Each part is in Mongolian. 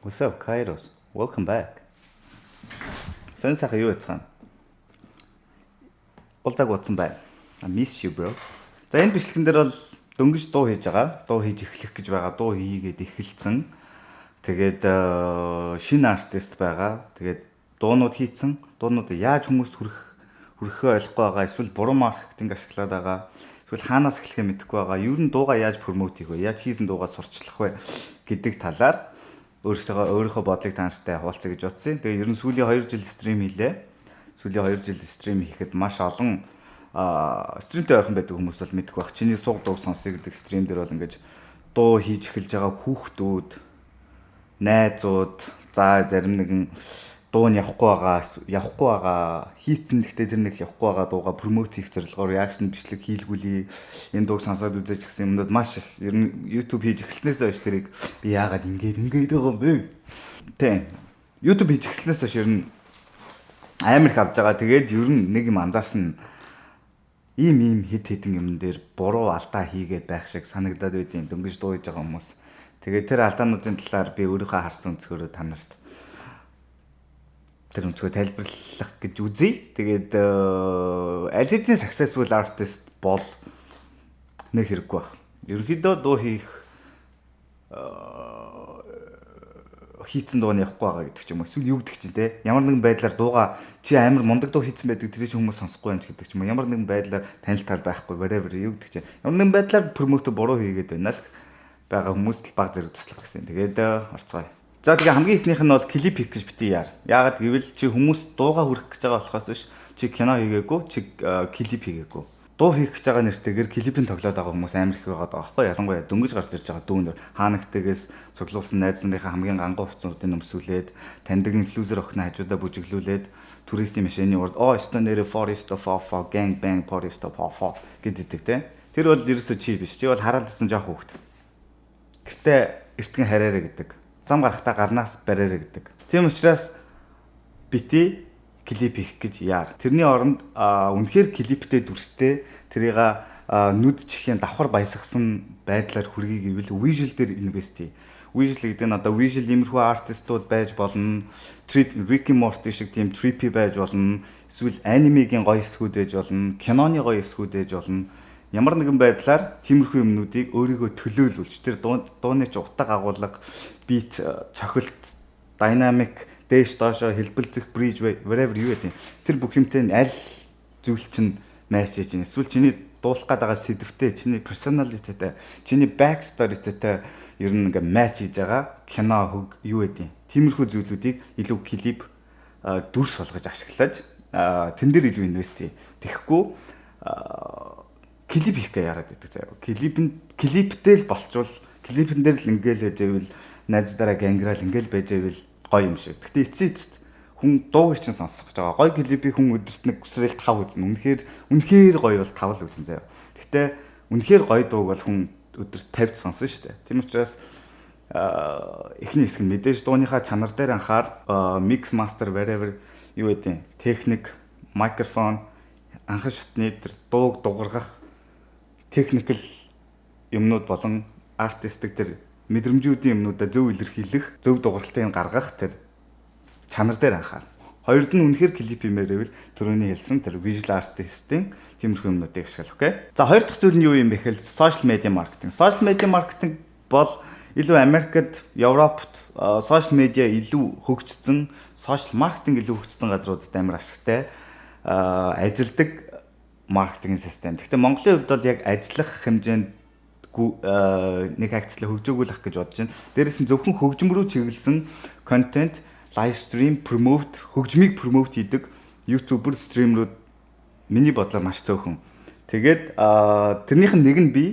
What's up, Kairos? Welcome back. Сонь сайхан юу яцгаана? Улдааг утсан байна. I miss you, bro. За энэ бичлэгэн дээр бол дөнгөж дуу хийж байгаа. Дуу хийж эхлэх гэж байгаа. Дуу хийгээд эхэлсэн. Тэгээд шинэ артист байгаа. Тэгээд дуунууд хийцэн. Дуунуудыг яаж хүмүүст хүрэхээ ойлгохгүй байгаа. Эсвэл буруу маркетинг ашиглаад байгаа. Эсвэл хаанаас эхлэхээ мэдэхгүй байгаа. Ер нь дуугаа яаж промот хийх вэ? Яаж хийсэн дуугаа сурчлах вэ гэдэг талаар өөрийнхөө бодлыг танартай хуваалцъя гэж бодсон. Тэгээ ер нь сүүлийн 2 жил стрим хийлээ. Сүүлийн 2 жил стрим хийхэд маш олон стримтэй ойрхон байдаг хүмүүс бол мэдэх байх. Чиний суг дууг сонсъё гэдэг стрим дээр бол ингэж дуу хийж эхэлж байгаа хүүхдүүд, найзууд, за зарим нэгэн дуу нь явахгүй байгаа хийцэн гэхдээ тэр нэг явахгүй байгаа дууга промот хийх зорилгоор реакшн бичлэг хийлгүүлээ. Энэ дууг сонсоод үзэж гисэн юмнууд маш их. Ер нь YouTube хийж эхэлснээс хойш тэрийг би яагаад ингэж байгаа юм бэ? Тийм. YouTube хийж эхэлснээс хойш ер нь амар их авж байгаа. Тэгээд ер нь нэг юм анзаарсан ийм хэд хэдэн юм дээр буруу алдаа хийгээд байх шиг санагдаад байдیں۔ Дөнгөж дуу хийж байгаа хүмүүс. Тэгээд тэр алдаануудын талаар би өөрийнхөө харсан өнцгөрөө танарт тэр өнцгөө тайлбарлах гэж үзье. Тэгээд аль хэдийн successful artist бол нэг хэрэггүй баг. Ерөнхийдөө дуу хийцэн дууны явахгүй байгаа гэдэг ч юм уу. Эсвэл юу гэдэг чинь те. Ямар нэгэн байдлаар дууга чи амар мундаг дуу хийцэн байдаг тэр чинь хүмүүс сонсохгүй юм ч гэдэг ч юм уу. Ямар нэгэн байдлаар танилтаар байхгүй whatever юу гэдэг чинь. Ямар нэгэн байдлаар промото буруу хийгээд байна л байгаа хүмүүст л баг зэрэг туслах гэсэн. Тэгээд орцгоё. За тэгээ хамгийн ихнийх нь бол клип хийх гэж бити яар. Яагаад гэвэл чи хүмүүс дууга хүрэх гэж байгаа болохоос биш чи кино хийгээгүй, чи клип хийгээгүй. Дуу хийх гэж байгаа нэртэйгээр клипийн тоглоод байгаа хүмүүс амар их байгаа байхгүй. Ялангуяа дөнгөж гарч ирж байгаа дүүнээр хаанагтайгээс цуглуулсан найз нарын хамгийн гангуй хувцсуудыг нөмсүүлээд таньдаг инфлюенсер охин хажуудаа бүжиглүүлээд туристийн машины урд өстө нэрэ forest of gang bang forest of гэдэг те. Тэр бол ерөөсөө чи биш. Чи бол хараалдсан жоох хүүхэд. Гэртээ эртгэн хараарэ гэдэг. Зам гарахтаа гарнаас бариарэ гэдэг. Тийм учраас бити клип хийх гэж яар. Тэрний оронд үнэхээр клиптэй дүрстэй тэрийг нүд чихийн давхар баясгасан байдлаар хүргэе гэвэл visual дээр инвест хий. Visual гэдэг нь одоо visual имерхүү артистууд байж болно. Ricky Morty шиг тийм trippy байж болно. Эсвэл анимегийн гоё эсгүүд байж болно. Киноны гоё эсгүүд байж болно. Ямар нэгэн байдлаар тиймэрхүү юмнуудыг өөрийгөө төлөөлүүлж тэр дууны ч утга агуулга, бит, цохилт, динамик, дээш доошоо хэлбэлцэх bridge whatever юу гэдэг. Тэр бүх юмтай аль зүйл чинь матч хийж байна. Эсвэл чиний дуулах гээд байгаа сэдвтэй, чиний personality-тэй, чиний backstory-тэй ер нь ингээ матч хийж байгаа кино юу гэдэг. Тиймэрхүү зүйлүүдийг илүү клип дүрс болгож ашиглаж тэн дээр илүү инвест хий. Тэгэхгүй клип хийх гэж яраад байдаг заяа. Клиптэй л болчвол клипэн дээр л ингээл байж байвал найзуудаараа ганграал ингээл байж байвал гоё юм шиг. Гэтэ эцэст хүн дууг чинь сонсох гэж байгаа. Гоё клипийг хүн өдөрт нэг үсрээл 5 үзнэ. Үнэхээр гоё бол 5 л үзнэ заяа. Гэтэ үнэхээр гоё дууг бол хүн өдөрт 50 сонсон шүү дээ. Тийм учраас эхний хэсэг нь мэдээж дууныхаа чанар дээр анхаар mix master whatever юу гэдэг техник, микрофон, анхан шатны тэр дууг дуургах техникл юмнууд болон артистик тэр мэдрэмжүүдийн юмнуудаа зөв илэрхийлэх, зөв дууралтыг гаргах тэр чанар дээр анхаар. Хоёрд нь үнэхээр клип юмээр байвал түрүүний хэлсэн тэр visual artist-ийн тиймэрхүү юмнуудыг ашиглах гэх. За хоёр дахь зүйл нь юу юм бэ гэхэл social media marketing. Social media marketing бол илүү Америкт, Европт social media илүү хөгжсөн, social marketing илүү хөгжсөн газруудад амар ашигтай ажилдаг маркетинг систем. Гэхдээ Монголын хувьд бол яг ажиллах хэмжээнд нэг хагцлаа хөгжөөгүүлэх гэж бодож байна. Дээрээс нь зөвхөн хөгжим рүү чиглэсэн контент, лайв стрим, промот, хөгжмийг промот хийдэг ютубер, стримерүүд миний бодлоор маш цөөхөн. Тэгээд тэрнийх нь нэг нь би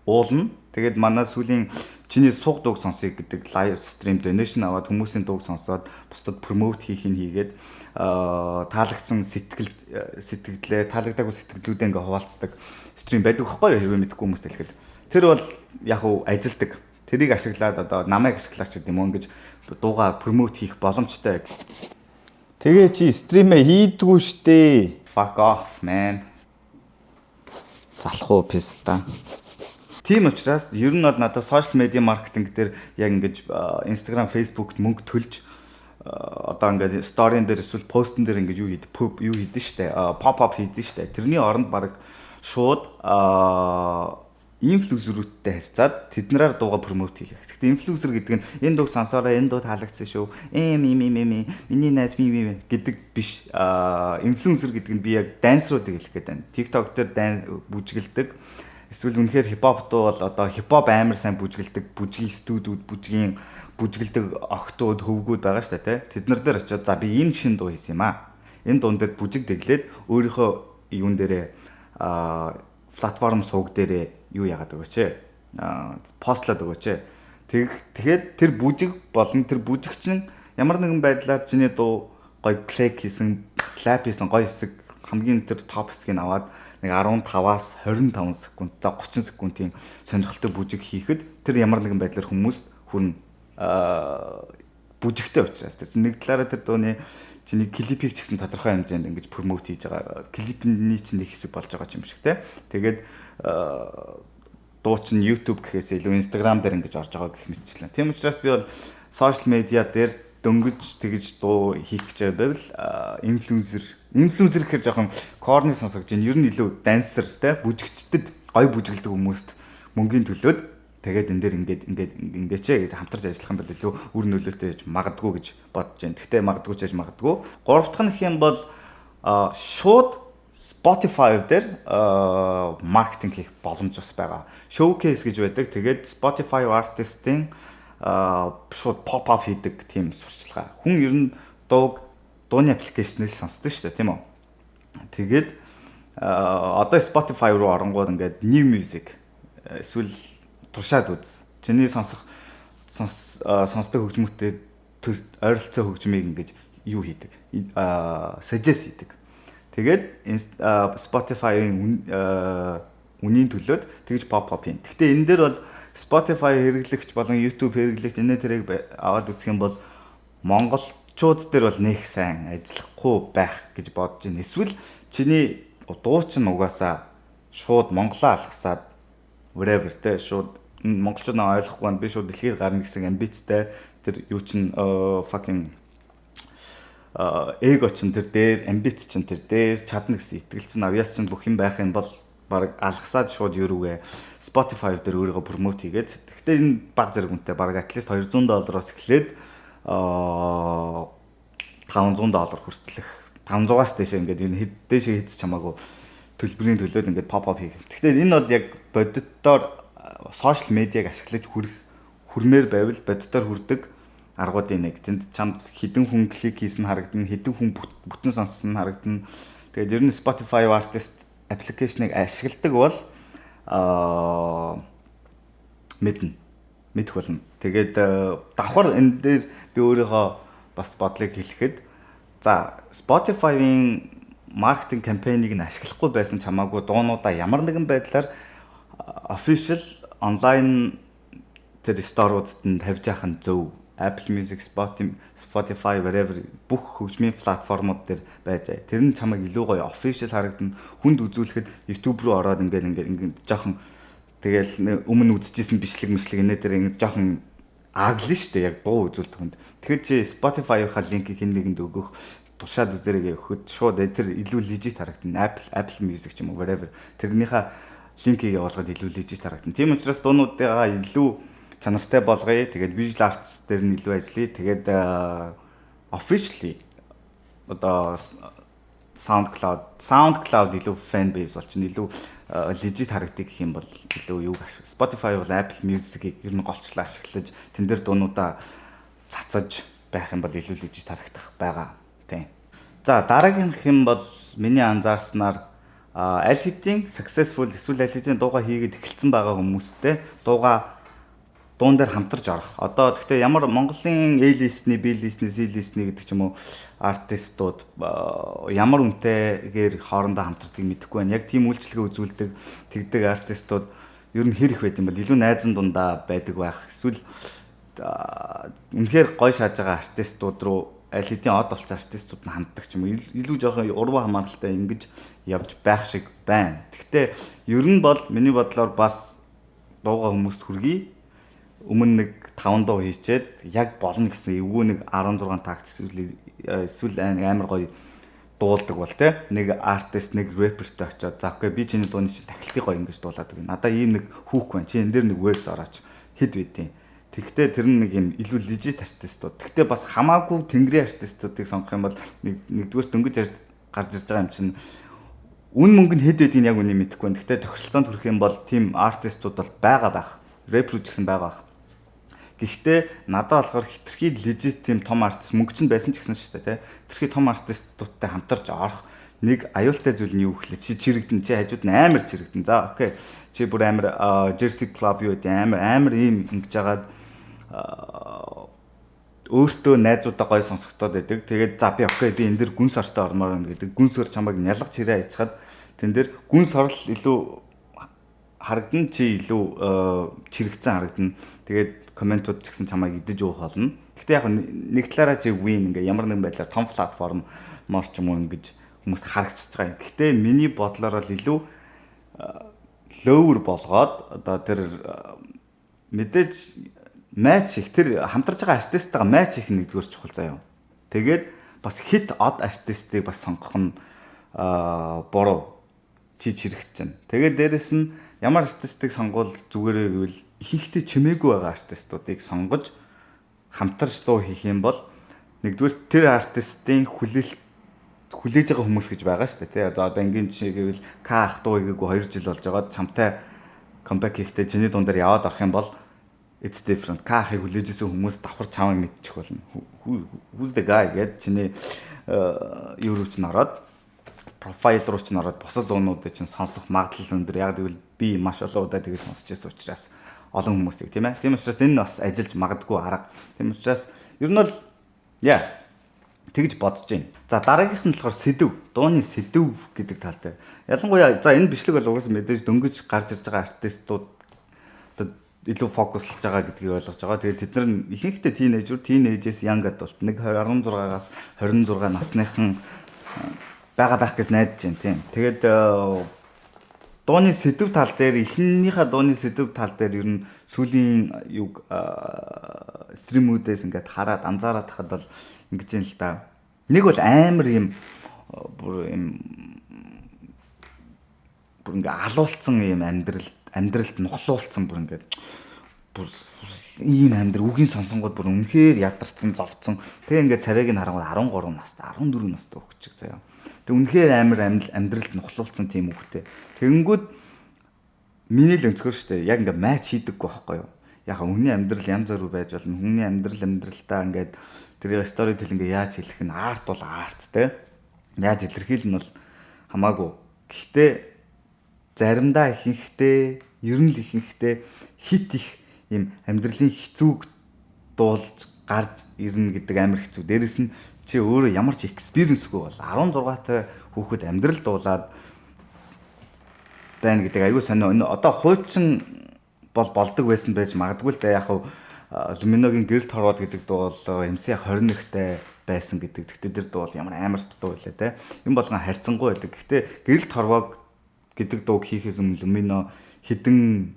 уулна. Тэгээд манай сүүлийн чиний суг дууг сонсъё гэдэг лайв стрим donation аваад хүмүүсийн дууг сонсоод бусдад промот хийхийг хийгээд таалагдсан сэтгэлдээ таалагдаагүй сэтгэлдүүдээ ингээ хуваалцдаг стрим байдаг байхгүй юу хэрвээ мэдэхгүй хүмүүст хэлэхэд тэр бол яг уу ажилдаг тэрийг ашиглаад одоо намайг ашиглаач гэдэг юм уу ингэж дууга промот хийх боломжтой. Тэгээ чи стримээ хийдгүү штэ. Fuck off man. Залах уу писта. Тийм учраас ер нь бол надад сошиал медиа маркетинг дээр яг ингэж Instagram, Facebook-т мөнгө төлж одоо ингээд сторийн дээр эсвэл постн дээр ингэж юу хийдэн штэ, pop-up хийдэн штэ. Тэрний оронд баг шууд инфлюенсерүүдтэй харьцаад тэднэрээр дууга промот хийлгэх. Гэхдээ инфлюенсер гэдэг нь энэ дууг сонсоороо, энэ дуу таалагдсан шүү. Миний найз гэдэг биш. Инфлюенсер гэдэг нь би яг дансруудыг хэлэх гээд байна. TikTok дээр бүжгэлдэг. Эсвэл үнэхээр хипхоп дуу бол одоо хипхоп амар сайн бүжгэлдэг, бүжгийн студиуд, бүжгэлдэг охтууд, хөвгүүд байгаа шүү дээ, тэ. Тэднэр дээр очиод за би энэ шин дуу хийсэн юм аа. Энэ дуун дээр бүжиг дэглээд өөрийнхөө юун дээрээ платформ сууг дээрээ юу яагаад өгөөч ээ. Постлоод өгөөч ээ. Тэгэхээр тэр бүжиг болон тэр бүжигч нь ямар нэгэн байдлаар чиний дуу гоё клик хийсэн, слап хийсэн гоё хэсэг хамгийн тэр топ хэсгийг аваад нэг 15-аас 25 секунд, за 30 секундын сонирхолтой бүжиг хийхэд тэр ямар нэгэн байдлаар хүмүүст хүрнэ. Бүжигтэй учраас тэр нэг талаараа тэр дууны чиний клипийг ч гэсэн тодорхой хэмжээнд ингэж промот хийж байгаа. Клипний чинь нэг хэсэг болж байгаа юм шиг те. Тэгээд дуу чинь YouTube гэхээс илүү Instagram дээр ингэж орж байгаа гэх мэтчлэн. Тийм учраас би бол сошиал медиа дээр дөнгөж тэгж дуу хийх гэж байвал инфлюенсер гэхээр жоохон корны сонсогч юм. Ер нь илүү дансер те бүжигчдэд гой бүжгэлдэг хүмүүст мөнгөний төлөөд тэгээд энэ дээр ингээд ч гэж хамтарч ажиллах юм бол илүү үр нөлөөтэй гэж магадгүй гэж бодож байна. Гэхдээ магадгүй ч гэж магадгүй. Гурав дахь нь гэх юм бол шууд Spotify дээр маркетинг хийх боломж бас байгаа. Showcase гэж байдаг. Тэгээд Spotify артистын шууд pop-up хийдэг тийм сурчлага. Хүн ер нь дууны аппликейшнээс сонсдог шүү дээ, тийм үү? Тэгээд одоо Spotify руу оронгууд ингээд new music эсвэл туршаад үз. Чиний сонсдог хөгжмөдтэй ойролцоо хөгжмийг ингэж юу хийдэг? Suggest хийдэг. Тэгээд Spotify-ийн үнийн төлөөд тэгж pop-up хийн. Гэхдээ энэ дээр бол Spotify хэрэглэгч болон YouTube хэрэглэгч энэ тэрийг аваад үзэх юм бол монголчууд дээр бол нэх сайн ажиллахгүй байх гэж бодож байна. Эсвэл чиний дуу чинь угаасаа шууд монголоо алгасаад whatever те шууд монголчууд наа ойлгохгүй байна. Би шууд дэлхийд гарна гэсэн амбицтай тэр юу чин fucking эго чин тэр дээр амбиц чин тэр дээр чадна гэсэн итгэл чин авьяас чин бүх юм байх юм бол баг алгасаад шууд юу рүүгээ Spotify дээр өөрийгөө промот хийгээд гэхдээ энэ баг зэрэг үнэтэй баг at least $200 эхлээд $500 хүртэлх 500-аас дээш ингээд энэ дээшээ хийц чамаагүй төлбөрийн төлөөд ингээд pop-up хийх. Тэгэхээр энэ бол яг бодиттоор сошиал медиаг ашиглаж хүрмээр байвал бодиттоор хүрдэг аргуудын нэг. Тэнд чамд хэдэн хүн клик хийсэн харагдана, хэдэн хүн бүтэн сонссон харагдана. Тэгээд ер нь Spotify артист аппликейшнийг ашигладаг бол мэдэх болно. Тэгээд давхар энэ дээр би өөрийнхөө бас бодлыг хэлэхэд за Spotify-ийн маркетинг кампэйнийг нь ашиглахгүй байсан чамаагүй дуунуудаа ямар нэгэн байдлаар official онлайн тэр сторуудад нь тавьж яах нь зөв. Apple Music, Spotify, whatever бүх хөгжмийн платформуд дээр байж байгаа. Тэр нь чамайг илүү гоё official харагдана. Хүнд үзүүлэхэд YouTube руу ороод ингээд жоохон тэгэл өмнө үзчихсэн бичлэг инээ дээр ингээд жоохон ааглаа шүү дээ. Яг дуу үзүүлдэг хүнд. Тэгэхээр чи Spotify-ийнхаа линкийг хэн нэгэнд өгөх, тушаад үзэрэй өгөхөд шууд тэр илүү legit харагдана. Apple Music ч юм уу whatever тэрнийхээ линкийг явуулгаад илүү legit харагдана. Тийм учраас дуунуудаа илүү чанартай болгоё. Тэгээд visual arts дээр нь илүү ажиллая. Тэгээд officially одоо SoundCloud илүү fan base болчихно. Илүү legit харагддаг гэх юм бол илүү юу ашиг. Spotify бол Apple Music-ийг ер нь голчлоо ашиглаж тэн дээр дуунуудаа цацаж байх юм бол илүү legit харагдах байгаа. Тийм. За дараагийн гэх юм бол миний анзаарснаар аль хэдийн successful эсвэл аль хэдийн дууга хийгээд эхэлсэн байгаа хүмүүстэй дуун дээр хамтарч орох. Одоо гэхдээ ямар Монголын A-list-ний, B-list-ний, C-list-ний гэдэг ч юм уу артистууд ямар үнэтэйгээр хоорондоо хамтардгийг мэдэхгүй байна. Яг тийм үйлчлэгээ үзүүлдэг тэгдэг артистууд ер нь хэрэг байд юм бол илүү найзан дундаа байдаг байх. Эсвэл үнэхээр гой шааж байгаа артистууд руу аль хэдийн од болцсон артистууд нь ханддаг ч юм уу илүү жоохон урваа хамааралтай ингэж явж байх шиг байна. Гэхдээ ер нь бол миний бодлоор бас дууга хүмүүст хүргэе. Өмнө нэг 5 дуу хийчээд яг болно гэсэн эвгүй нэг 16 такт эсвэл амар гоё дуулдаг бол те нэг артист нэг рэпертэй очиод за окей би чиний дууны чинь тахилтыг гоё ингэж дуулаад өгнө. Надаа ийм нэг хүүк байна. Чи энэ дээр нэг verse орооч. Хэд байдیں۔ Тэгвэл тэр нэг юм илүү legit артистууд. Тэгвэл бас хамаагүй тэнгэрийн артистуудыг сонгох юм бол нэгдүгээр дөнгөж гарч ирж байгаа юм чинь үн мөнгө нь хэд байдгийг яг үнийг мэдэхгүй байна. Тэгвэл тохиролцоонд хүрэх юм бол team артистууд бол байгаа байх. Рэпер ч гэсэн байгаа байх. Гэхдээ надад болохоор хитрхий legit team том артист мөнгө чинь байсан ч гэсэн шүү дээ, тэ. Хитрхий том артистуудтай хамтарч орох нэг аюултай зүйл нь юу гэхлээр чи чирэгдэн чи хажууд нь амар чирэгдэн. За окей. Чи бүр амар Jersey Club юу гэдэг амар ийм ингэж жагаад өөртөө найзуудаа гоё сонсогдоод байдаг. Тэгээд за би окей би энэ дэр гүн сортой ормоор байна гэдэг. Гүн сор чамайг нялгаж хэрэг ачаад тэн дээр гүн сорл илүү харагдан чи илүү чирэгцэн харагдан. Тэгээд комментууд ч гэсэн чамайг идэж уух болно. Гэхдээ яг нэг талаараа чи win ингээ ямар нэгэн байдлаар том платформ морч юм уу ингэж хүмүүст харагдчихж байгаа юм. Гэхдээ миний бодлоор л илүү lower болгоод одоо тэр мэдээж матч их тэр хамтарч байгаа артисттайгаа матч их нэгдүгээр чухал заяа. Тэгээд бас хит од артистыг бас сонгох нь буруу чи чирэгч чинь. Тэгээд дээрэс нь ямар артистыг сонгуул зүгээрээ гэвэл ихэнхдээ чимээгүй байгаа артистуудыг сонгож хамтарч дуу хийх юм бол нэгдүгээр тэр артистын хүлээж байгаа хүмүүс гэж байгаа шүү дээ. Одоо ингийн жишээ гэвэл К ах дуу хийгээгүй 2 жил болж байгаа чамтай comeback хийхдээ чиний дуун дээр яваад орох юм бол it's different. К ахыг хүлээжсэн хүмүүс давхар чамайг мэдчих болно. Who's the guy гэд чиний юу руу ч нараад профайл руу ч нараад босод дуунуудыг чинь сонсох магадлал өндөр. Яг гэвэл би маш олон удаа тэгээд сонсч байсан учраас олон хүмүүсийг тийм ээ. Тийм учраас энэ бас ажиллаж магадгүй арга. Тийм учраас ер нь бол яа тэгж бодож байна. За дараагийнх нь болохоор сэдв. Дууны сэдв гэдэг тал дээр. Ялангуяа за энэ бичлэг бол угаасаа мэдээж дөнгөж гарч ирж байгаа артистууд илүү фокуслж байгаа гэдгийг ойлгож байгаа. Тэгээд тэд нар ихэнхдээ тийнейжээс young adult нэг 16-аас 26 насныхан байгаа байх гэж найдаж байна тийм. Тэгээд дууны сэдв тал дээр эхнийхээ дууны сэдв тал дээр ер нь сүүлийн юг стримүүдээс ингээд хараад анзаараад тахад бол ингэж юм л да. Нэг бол амар юм бүр ингээ алуулцсан юм амьдралд нухлуулцсан бүр ингээд бүр ийм амьдрал үгийн сонсонгууд бүр үнэхээр ядарсан зовцсон. Тэгээ ингээд царайг нь харангуй 13 настай 14 настай өгчих заяа. Тэг үнэхээр амар амьдралд нухлуулсан тийм хүүхдээ. Тэгэнгүүт миний л өнцгөр штэ яг ингээ матч хийдэггүй байхгүй юу. Яг хүний амьдрал янз бүр байж болно. Хүний амьдралдаа ингээд тэрийг стори телингээ яаж хэлэх нь арт бол арт те. Яаж илэрхийлэх нь бол хамаагүй. Гэхдээ заримдаа ихэнхдээ ер нь л ихэнхдээ хит их юм амьдралын хэцүүг дуулж гарч ирнэ гэдэг амар хэцүү. Дээрэс нь чи өөрөө ямар ч экспириенсгүй бол 16-тай хүүхэд амьдрал дуулаад байна гэдэг аюу сонио. Одоо хуучин бол болдог байсан байж магадгүй л да. Яг хав Люминогийн гэрэлт хорвоод гэдэг дуу бол MC 21-тай байсан гэдэг. Тэгтээ тэр дуу бол ямар амар дуу вэ те. Юм болгон харьцангуй байдаг. Гэхдээ гэрэлт хорвоо гэдэг дууг хийхээс өмнө Люмино хідэн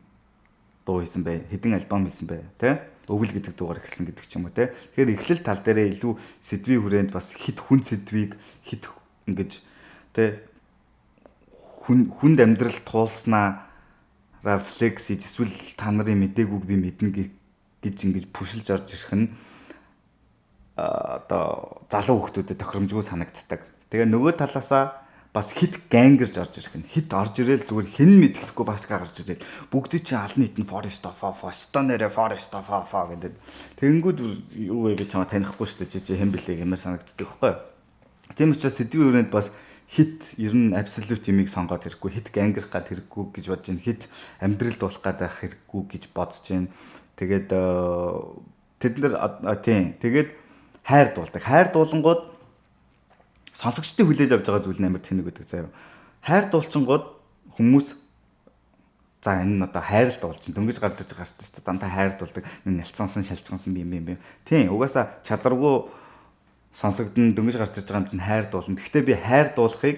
дуу хийсэн бай. Хідэн альбом хийсэн бай те. Өвөл гэдэг дуугаар эхэлсэн гэдэг ч юм уу те. Тэгэхээр эхлэл тал дээрээ илүү сэдвийн хүрээнд бас хит хүн сэдвийг хит ингэж те хүнд амьдрал туулснаа рефлекс хийж эсвэл та нарын мдэггүйг би мэднэ гэж ингэж пүшилж орж ирэх нь одоо залуу хүмүүстэд тохиромжгүй санагддаг. Тэгээ нөгөө талаасаа бас хит гангерж орж ирэх нь хит орж ирээл зүгээр хэн мэддэхгүй баашгаа гарч ирээл бүгдийг чи алны хитэн forest of stone-ээр forest of гэдэг. Тэгэнгүүт юу вэ би чамаа танихгүй шүү дээ чи хэн блэ гэмээр санагддаг байхгүй. Тийм учраас сэдвийн хүрээнд бас хит ер нь абсолют юмыг сонгоод хэрэггүй хит гангерх гад хэрэггүй гэж бодож байна. Хит амьдрал дуулах гад байх хэрэггүй гэж бодож байна. Тэгээд тэд нар тийм тэгээд хайр дуулдаг. Хайр дуулангууд сонсогчдын хүлээж авч байгаа зүйл нь амар тэнэг гэдэг заяа. Хайр дуулчингууд хүмүүс за энэ нь одоо хайр л дуулчин дөнгөж гарч иж байгаа артистууд дандаа хайр дуулдаг. Нялцсан шалцсан юм. Тийм угаасаа чадваргүй сонсогдсон дөнгөж гарч иж байгаа юм чинь хайр дуулна. Гэхдээ би хайр дуулахыг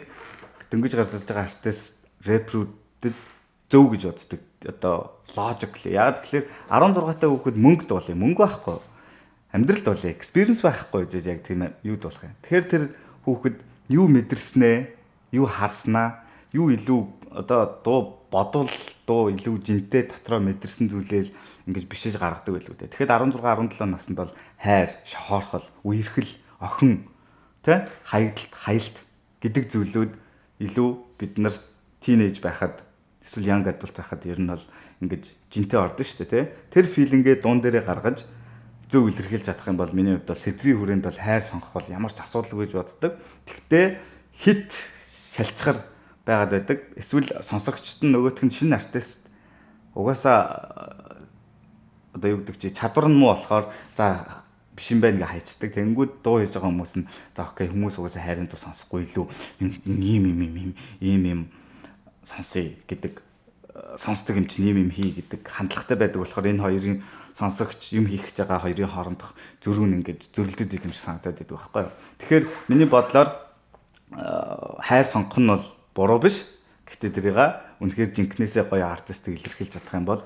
дөнгөж гарч иж байгаа артист рэпрүүдэд зөв гэж боддог. одоо logically. Яг тэгэхээр 16 та хүүхэд мөнгө дуулъя. Мөнгө байхгүй. Амьдралд бол experience байхгүй гэж яг тийм юуд болох юм. Тэгэхээр тэр хүүхэд юу мэдэрснээ, юу харснаа, юу илүү одоо дуу бодвол дуу илүү жинтэй дотроо мэдэрсэн зүйлээ ингэж бишиж гаргадаг байлгүй дээ. Тэгэхэд 16 17 наснд бол хайр, шохоорхол, үерхэл, охин, тэ хаягдалт гэдэг зүйлүүд илүү бид нар тийнейж байхад эсвэл young adult байхад ер нь бол ингэж жинтэй ордон шүү дээ, тэ. Тэр филингээ дуун дээрээ гаргаж зөв илэрхийлж чадах юм бол миний хувьд бол сэдвийн хүрээнд бол хайр сонгох бол ямар ч асуудалгүй гэж боддог. Тэгтээ хит шалчгаар байгаад байдаг. Эсвэл сонсогчд нь нөгөөх нь шинэ артист угаасаа одоо юу гэдэг чи чадвар нь муу болохоор за биш юм байна гэж хайцдаг. Тэнгүүд дуу хийж байгаа хүмүүс нь за окей хүмүүс угаасаа хайрын дуу сонсохгүй илүү ийм сонсъё гэдэг сонсдог юм чинь ийм хий гэдэг хандлагатай байдаг болохоор энэ хоёрын сонсогч юм хийх гэж байгаа хоёрын хоорондох зөрүү нь ингэж зөрлөдөд идэм шиг санагдаад байдаг байхгүй юу. Тэгэхээр миний бодлоор хайр сонгох нь бол буруу биш. Гэхдээ тэрийг үнэхээр жинкнээсээ гоё артистыг илэрхийлж чадах юм бол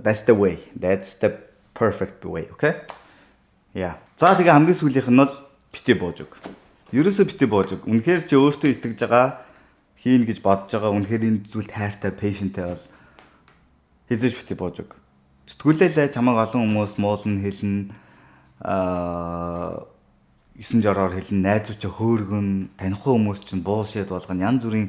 that's the way. That's the perfect way, okay? Yeah. За тэгээ хамгийн сүүлийнх нь бол бити бууж өг. Ерөөсөө бити бууж өг. Үнэхээр чи өөртөө итгэж байгаа хийн гэж бодож байгаа үнэхээр энэ зүйлд хайртай, patientтэй бол хизээж бити бууж өг. Сэтгүүлээлээ чамайг олон хүмүүс муулна хэлнэ 9 жороор хэлнэ найзуучаа хөөргөн танихгүй хүмүүс чинь буушээд болгоно янз бүрийн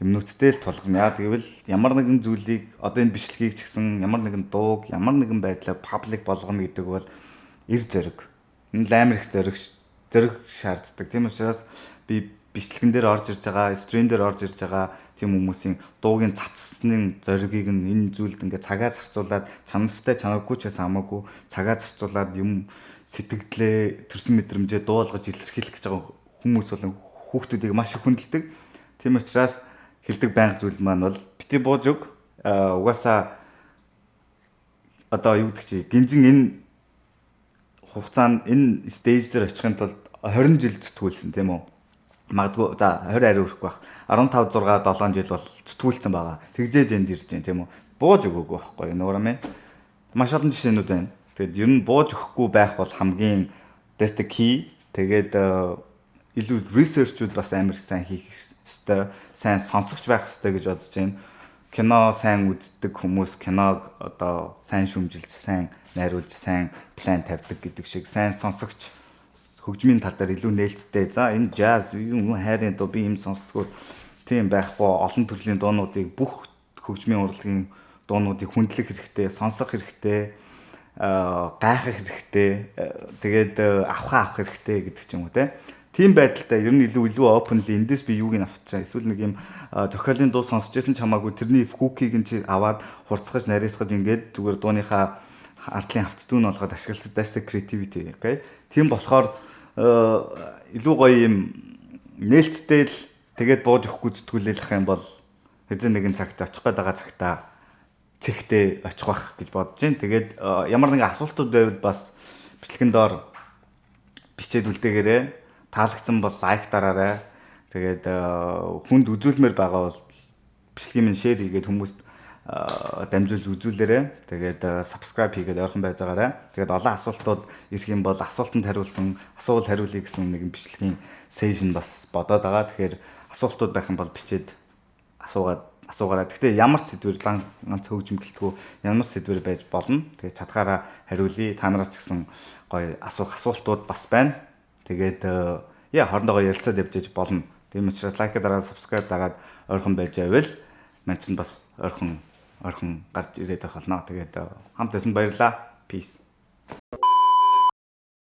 юмнуудтай л тулгана. Яа гэвэл ямар нэгэн зүйлийг одоо энэ бичлэгийг ч гэсэн ямар нэгэн дууг ямар нэгэн байдлаар паблик болгоно гэдэг бол эр зориг. Энэ амар их зориг шаарддаг. Тийм учраас би бичлэгэн дээр орж ирж байгаа, стрим дээр орж ирж байгаа тийм хүмүүсийн дуугийн цацсны зоригийг нь энэ зүйлд ингээд цагаа зарцуулаад чанартай чанаргүй ч гэсэн хамаагүй цагаа зарцуулаад юм сэтгэлдээ төрсөн мэдрэмжээ дуулгаж илэрхийлэх гэж байгаа хүмүүс болон хүүхдүүдийг маш их хүндэлдэг. Тийм учраас хэлдэг байнга зүйл маань бол бити бууж өг. Угаасаа одоо юу гэдэг чи гинжин энэ хугацаанд энэ стейж дээр очихын тулд 20 жил зүтгүүлсэн тийм үү? Магадгүй за 20 арай өрөхгүй байх. 15 6 7 жил бол зүтгүүлсэн байгаа. Тэгжээж энд ирж байна тийм үү? Бууж өгөөгүй байхгүй юу? Нуурам ээ. Маш олон жишээнүүд байна. Тэгэд ер нь бууж өгөхгүй байх бол хамгийн that's the key. Тэгээд илүү research-ууд бас амар сайн хийх ёстой, сайн сонсогч байх ёстой гэж бодож байна. Кино сайн үздэг хүмүүс киног одоо сайн шүмжилж, сайн найруулж, сайн план тавьдаг гэдэг шиг сайн сонсогч хөгжмийн тал дээр илүү нээлттэй. За энэ jazz юм хайрын дуу би юм сонсдгоо тийм байхгүй олон төрлийн дуунуудыг бүх хөгжмийн урлагийн дуунуудыг хүндлэх хэрэгтэй, сонсох хэрэгтэй, гайхах хэрэгтэй, тэгээд авах хэрэгтэй гэдэг ч юм уу тийм байдалтай ер нь илүү openly эндээс би юуг нь авчаа эсвэл нэг юм зохиолын дуу сонсч байсан ч хамаагүй тэрний хүүкийг нь чи аваад хурцгаж нарийсгаж ингээд зүгээр дууныхаа артлын хавц дүүн болгоод ашигласан that's the creativity, okay? Тийм болохоор илүү гоё юм нээлттэй л тэгээд бууж өгөхгүй зүтгүүлэх юм бол хэзээ нэгэн цагт очих гээд байгаа цагтаа цэгтээ очих бах гэж бодож байна. Тэгээд ямар нэгэн асуултууд байвал бас бичлэгэн доор бичээд үлдээгээрэй. Таалагдсан бол лайк дараарай. Тэгээд хүнд үзүүлмээр байгаа бол бичлэгийн минь шеэр хийгээд хүмүүст дамжуулж үзүүлээрэй. Тэгээд subscribe хийгээд ойрхон байж байгаарай. Тэгээд олон асуултууд ирэх юм бол асуултанд хариулсан, асуувал хариулъя гэсэн нэгэн бичлэгийн session бас бодоод байгаа. Тэгэхээр асуултууд байх юм бол бичээд асуугаарай. Гэхдээ ямар ч сэдвэр ганц хөгжим гэлтгүү ямар ч сэдвэр байж болно. Тэгээд чадхаараа хариулъя. Та нараас ч гэсэн гоё асуултууд бас байна. Тэгээд хоорондоо ярилцаад явж болно. Тийм учраас лайк дараад subscribe дагаад ойрхон байж байвал маань ч бас ойрхон гарч ирээд байх болно. Тэгээд хамт байсан баярлалаа. Peace.